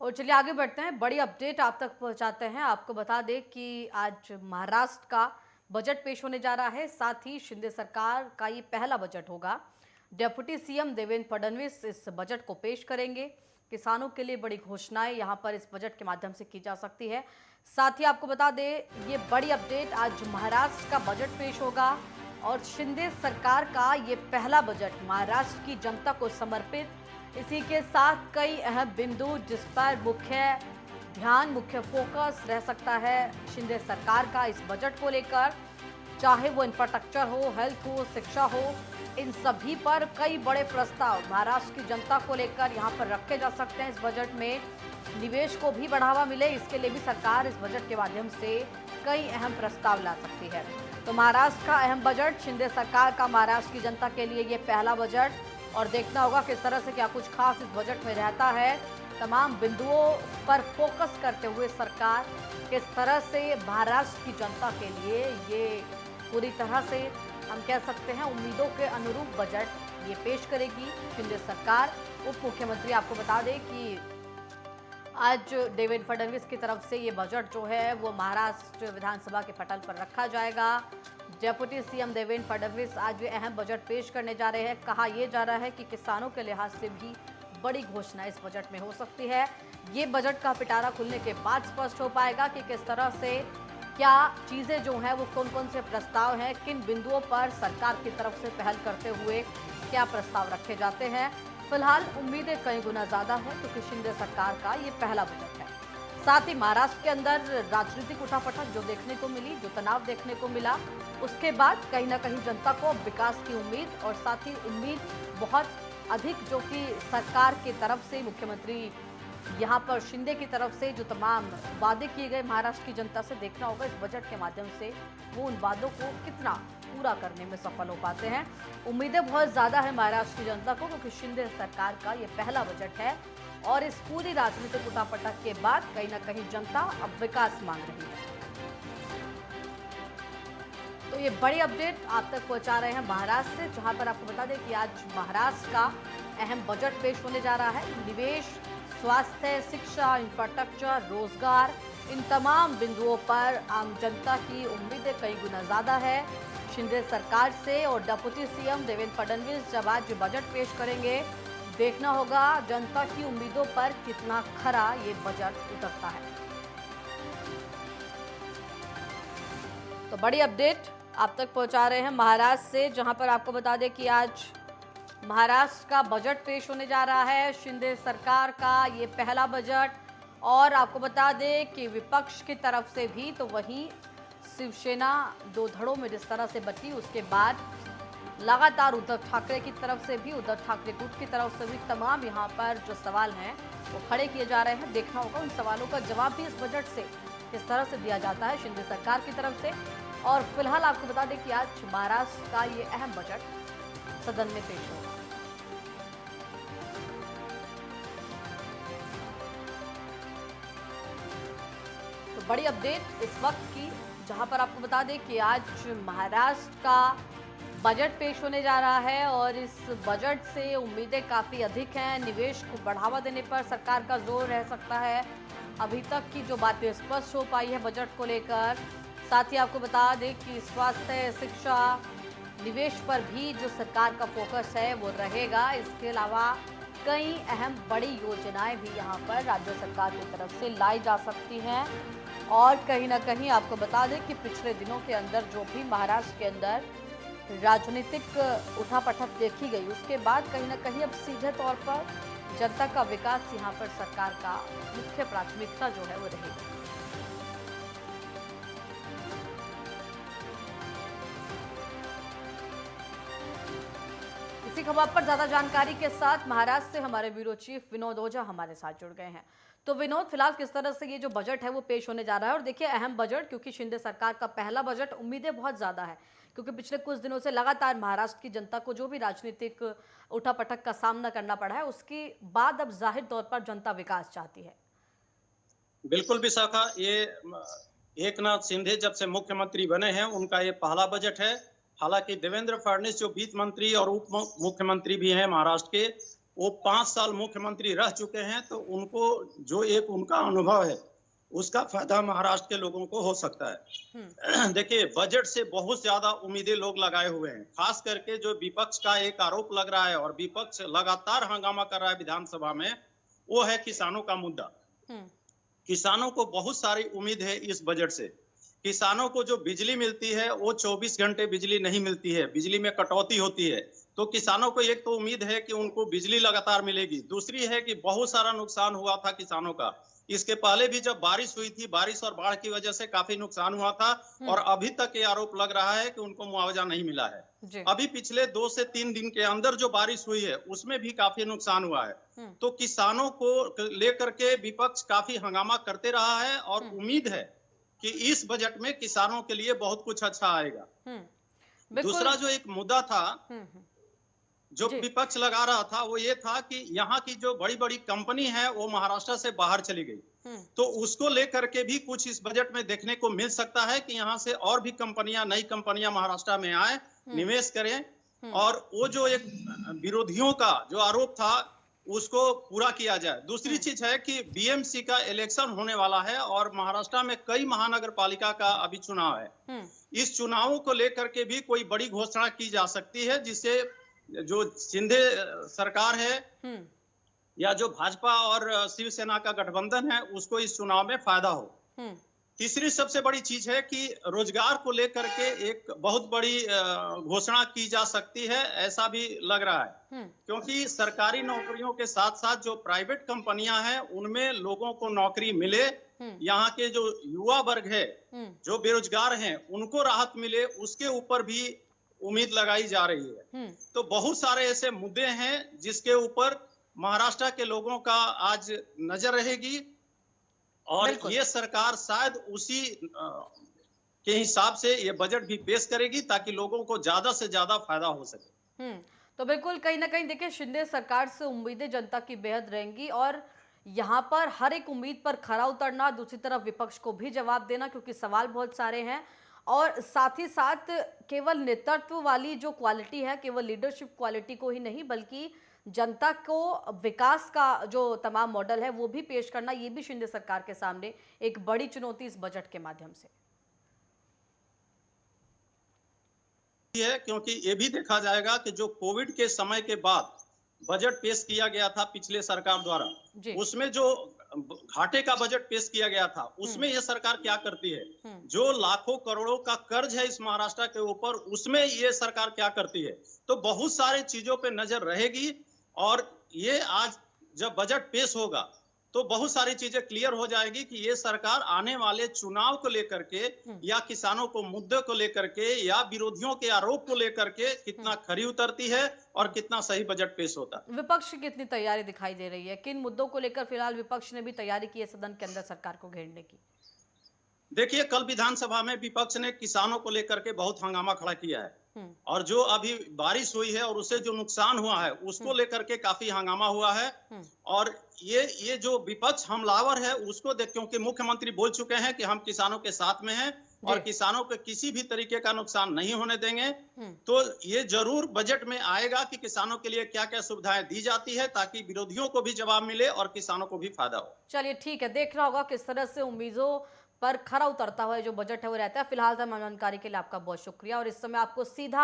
और चलिए आगे बढ़ते हैं, बड़ी अपडेट आप तक पहुंचाते हैं। आपको बता दें कि आज महाराष्ट्र का बजट पेश होने जा रहा है, साथ ही शिंदे सरकार का ये पहला बजट होगा। डेप्यूटी सीएम देवेंद्र फडणवीस इस बजट को पेश करेंगे। किसानों के लिए बड़ी घोषणाएं यहां पर इस बजट के माध्यम से की जा सकती है। साथ ही आपको बता दें, ये बड़ी अपडेट, आज महाराष्ट्र का बजट पेश होगा और शिंदे सरकार का ये पहला बजट महाराष्ट्र की जनता को समर्पित। इसी के साथ कई अहम बिंदु जिस पर मुख्य फोकस रह सकता है शिंदे सरकार का इस बजट को लेकर, चाहे वो इंफ्रास्ट्रक्चर हो, हेल्थ हो, शिक्षा हो, इन सभी पर कई बड़े प्रस्ताव महाराष्ट्र की जनता को लेकर यहां पर रखे जा सकते हैं। इस बजट में निवेश को भी बढ़ावा मिले, इसके लिए भी सरकार इस बजट के माध्यम से कई अहम प्रस्ताव ला सकती है। तो महाराष्ट्र का अहम बजट, शिंदे सरकार का महाराष्ट्र की जनता के लिए ये पहला बजट, और देखना होगा किस तरह से क्या कुछ खास इस बजट में रहता है। तमाम बिंदुओं पर फोकस करते हुए सरकार किस तरह से महाराष्ट्र की जनता के लिए ये पूरी तरह से हम कह सकते हैं उम्मीदों के अनुरूप बजट ये पेश करेगी शिंदे सरकार। उप मुख्यमंत्री आपको बता दें कि आज देवेंद्र फडणवीस की तरफ से ये बजट जो है वो महाराष्ट्र विधानसभा के पटल पर रखा जाएगा। डेप्यूटी सीएम देवेंद्र फडणवीस आज ये अहम बजट पेश करने जा रहे हैं। कहा यह जा रहा है कि किसानों के लिहाज से भी बड़ी घोषणा इस बजट में हो सकती है। ये बजट का पिटारा खुलने के बाद स्पष्ट हो पाएगा कि किस तरह से क्या चीजें जो हैं वो कौन कौन से प्रस्ताव हैं, किन बिंदुओं पर सरकार की तरफ से पहल करते हुए क्या प्रस्ताव रखे जाते हैं। फिलहाल उम्मीदें कई गुना ज्यादा है क्योंकि शिंदे सरकार का ये पहला बजट है। साथ ही महाराष्ट्र के अंदर राजनीतिक उठापटक जो देखने को मिली, जो तनाव देखने को मिला, उसके बाद कहीं ना कहीं जनता को विकास की उम्मीद, और साथ ही उम्मीद बहुत अधिक जो कि सरकार की तरफ से, मुख्यमंत्री यहाँ पर शिंदे की तरफ से जो तमाम वादे किए गए महाराष्ट्र की जनता से, देखना होगा इस बजट के माध्यम से वो उन वादों को कितना पूरा करने में सफल हो पाते हैं। उम्मीदें बहुत ज्यादा है महाराष्ट्र की जनता को क्योंकि शिंदे सरकार का ये पहला बजट है और इस पूरी राजनीतिक उठापटक के बाद कहीं ना कहीं जनता अब विकास मांग रही है। तो ये बड़ी अपडेट आप तक पहुंचा रहे हैं महाराष्ट्र से, जहां पर आपको बता दें कि आज महाराष्ट्र का अहम बजट पेश होने जा रहा है। निवेश, स्वास्थ्य, शिक्षा, इंफ्रास्ट्रक्चर, रोजगार, इन तमाम बिंदुओं पर आम जनता की उम्मीदें कई गुना ज्यादा है शिंदे सरकार से। और डेप्यूटी सीएम देवेंद्र फडणवीस जब आज बजट पेश करेंगे, देखना होगा जनता की उम्मीदों पर कितना खरा ये बजट उतरता है। तो बड़ी अपडेट आप तक पहुंचा रहे हैं महाराष्ट्र से, जहां पर आपको बता दें कि आज महाराष्ट्र का बजट पेश होने जा रहा है, शिंदे सरकार का ये पहला बजट। और आपको बता दें कि विपक्ष की तरफ से भी, तो वहीं शिवसेना दो धड़ों में जिस तरह से बटी, उसके बाद लगातार उद्धव ठाकरे की तरफ से भी, उद्धव ठाकरे गुट की तरफ से भी तमाम यहाँ पर जो सवाल हैं वो खड़े किए जा रहे हैं। देखना होगा उन सवालों का जवाब भी इस बजट से किस तरह से दिया जाता है शिंदे सरकार की तरफ से। और फिलहाल आपको बता दें कि आज महाराष्ट्र का ये अहम बजट सदन में पेश होगा। तो बड़ी अपडेट इस वक्त की, जहां पर आपको बता दें कि आज महाराष्ट्र का बजट पेश होने जा रहा है और इस बजट से उम्मीदें काफ़ी अधिक हैं। निवेश को बढ़ावा देने पर सरकार का जोर रह सकता है। अभी तक की जो बातें स्पष्ट हो पाई है बजट को लेकर, साथ ही आपको बता दें कि स्वास्थ्य, शिक्षा, निवेश पर भी जो सरकार का फोकस है वो रहेगा। इसके अलावा कई अहम बड़ी योजनाएं भी यहाँ पर राज्य सरकार की तरफ से लाई जा सकती हैं। और कहीं ना कहीं आपको बता दें कि पिछले दिनों के अंदर जो भी महाराष्ट्र के अंदर राजनीतिक उठापटक देखी गई, उसके बाद कहीं ना कहीं अब सीधे तौर पर जनता का विकास यहाँ पर सरकार का मुख्य प्राथमिकता जो है वो रहेगी। इसी खबर पर ज्यादा जानकारी के साथ महाराष्ट्र से हमारे ब्यूरो चीफ विनोद ओझा हमारे साथ जुड़ गए हैं। तो विनोद, फिलहाल किस तरह से ये जो बजट है वो पेश होने जा रहा है? और देखिए, अहम बजट क्योंकि शिंदे सरकार का पहला बजट, उम्मीदें बहुत ज्यादा है क्योंकि पिछले कुछ दिनों से लगातार महाराष्ट्र की जनता को जो भी राजनीतिक उठापटक का सामना करना पड़ा है, उसके बाद अब जाहिर तौर पर जनता विकास चाहती है। बिल्कुल विशाखा, ये एकनाथ शिंदे जब से मुख्यमंत्री बने हैं उनका ये पहला बजट है। हालांकि देवेंद्र फडणवीस जो वित्त मंत्री और उप मुख्यमंत्री भी हैं महाराष्ट्र के, वो 5 साल मुख्यमंत्री रह चुके हैं, तो उनको जो एक उनका अनुभव है, उसका फायदा महाराष्ट्र के लोगों को हो सकता हम्म। है। देखिए, बजट से बहुत ज्यादा उम्मीदें लोग लगाए हुए हैं। खास करके जो विपक्ष का एक आरोप लग रहा है और विपक्ष लगातार हंगामा कर रहा है विधानसभा में, वो है किसानों का मुद्दा। हम्म। किसानों को बहुत सारी उम्मीद है इस बजट से। किसानों को जो बिजली मिलती है वो 24 घंटे बिजली नहीं मिलती है, बिजली में कटौती होती है। तो किसानों को एक तो उम्मीद है कि उनको बिजली लगातार मिलेगी। दूसरी है कि बहुत सारा नुकसान हुआ था किसानों का। इसके पहले भी जब बारिश हुई थी, बारिश और बाढ़ की वजह से काफी नुकसान हुआ था और अभी तक ये आरोप लग रहा है कि उनको मुआवजा नहीं मिला है। जी। अभी पिछले 2 से 3 दिन के अंदर जो बारिश हुई है उसमें भी काफी नुकसान हुआ है। तो किसानों को लेकर के विपक्ष काफी हंगामा करते रहा है और उम्मीद है कि इस बजट में किसानों के लिए बहुत कुछ अच्छा आएगा। बिल्कुल। दूसरा जो एक मुद्दा था जो जी। विपक्ष लगा रहा था वो ये था कि यहाँ की जो बड़ी बड़ी कंपनी है वो महाराष्ट्र से बाहर चली गई। तो उसको लेकर के भी कुछ इस बजट में देखने को मिल सकता है कि यहाँ से और भी कंपनियां, नई कंपनियां महाराष्ट्र में आए, निवेश करें और वो जो एक विरोधियों का जो आरोप था उसको पूरा किया जाए। दूसरी चीज है कि बीएमसी का इलेक्शन होने वाला है और महाराष्ट्र में कई महानगर पालिका का अभी चुनाव है। इस चुनावों को लेकर के भी कोई बड़ी घोषणा की जा सकती है जिससे जो शिंदे सरकार है या जो भाजपा और शिवसेना का गठबंधन है उसको इस चुनाव में फायदा हो। तीसरी सबसे बड़ी चीज है कि रोजगार को लेकर के एक बहुत बड़ी घोषणा की जा सकती है, ऐसा भी लग रहा है। क्योंकि सरकारी नौकरियों के साथ साथ जो प्राइवेट कंपनियां हैं उनमें लोगों को नौकरी मिले, यहाँ के जो युवा वर्ग है जो बेरोजगार हैं उनको राहत मिले, उसके ऊपर भी उम्मीद लगाई जा रही है। तो बहुत सारे ऐसे मुद्दे हैं जिसके ऊपर महाराष्ट्र के लोगों का आज नजर रहेगी और ये सरकार शायद उसी के हिसाब से ये बजट भी पेश करेगी ताकि लोगों को ज्यादा से ज्यादा फायदा हो सके। तो बिल्कुल कहीं ना कहीं देखिए शिंदे सरकार से उम्मीदें जनता की बेहद रहेंगी और यहाँ पर हर एक उम्मीद पर खरा उतरना, दूसरी तरफ विपक्ष को भी जवाब देना क्योंकि सवाल बहुत सारे हैं और साथ ही साथ केवल नेतृत्व वाली जो क्वालिटी है, केवल लीडरशिप क्वालिटी को ही नहीं बल्कि जनता को विकास का जो तमाम मॉडल है वो भी पेश करना, ये भी शिंदे सरकार के सामने एक बड़ी चुनौती इस बजट के माध्यम से है। क्योंकि ये भी देखा जाएगा कि जो कोविड के समय के बाद बजट पेश किया गया था पिछले सरकार द्वारा, उसमें जो घाटे का बजट पेश किया गया था उसमें ये सरकार क्या करती है, जो लाखों करोड़ों का कर्ज है इस महाराष्ट्र के ऊपर उसमें ये सरकार क्या करती है। तो बहुत सारी चीजों पे नजर रहेगी और ये आज जब बजट पेश होगा तो बहुत सारी चीजें क्लियर हो जाएगी कि ये सरकार आने वाले चुनाव को लेकर के या किसानों को मुद्दे को लेकर के या विरोधियों के आरोप को लेकर के कितना खरी उतरती है और कितना सही बजट पेश होता है। विपक्ष की कितनी तैयारी दिखाई दे रही है, किन मुद्दों को लेकर फिलहाल विपक्ष ने भी तैयारी की है सदन के अंदर सरकार को घेरने की? देखिए, कल विधानसभा में विपक्ष ने किसानों को लेकर के बहुत हंगामा खड़ा किया है और जो अभी बारिश हुई है और उससे जो नुकसान हुआ है उसको लेकर के काफी हंगामा हुआ है और ये जो विपक्ष हमलावर है उसको देख, क्योंकि मुख्यमंत्री बोल चुके हैं कि हम किसानों के साथ में हैं और किसानों को किसी भी तरीके का नुकसान नहीं होने देंगे। तो ये जरूर बजट में आएगा कि किसानों के लिए क्या क्या सुविधाएं दी जाती है ताकि विरोधियों को भी जवाब मिले और किसानों को भी फायदा हो। चलिए ठीक है, देखना होगा किस तरह से उम्मीदों पर खरा उतरता हुआ जो बजट है वो रहता है। फिलहाल तमाम जानकारी के लिए आपका बहुत शुक्रिया और इस समय आपको सीधा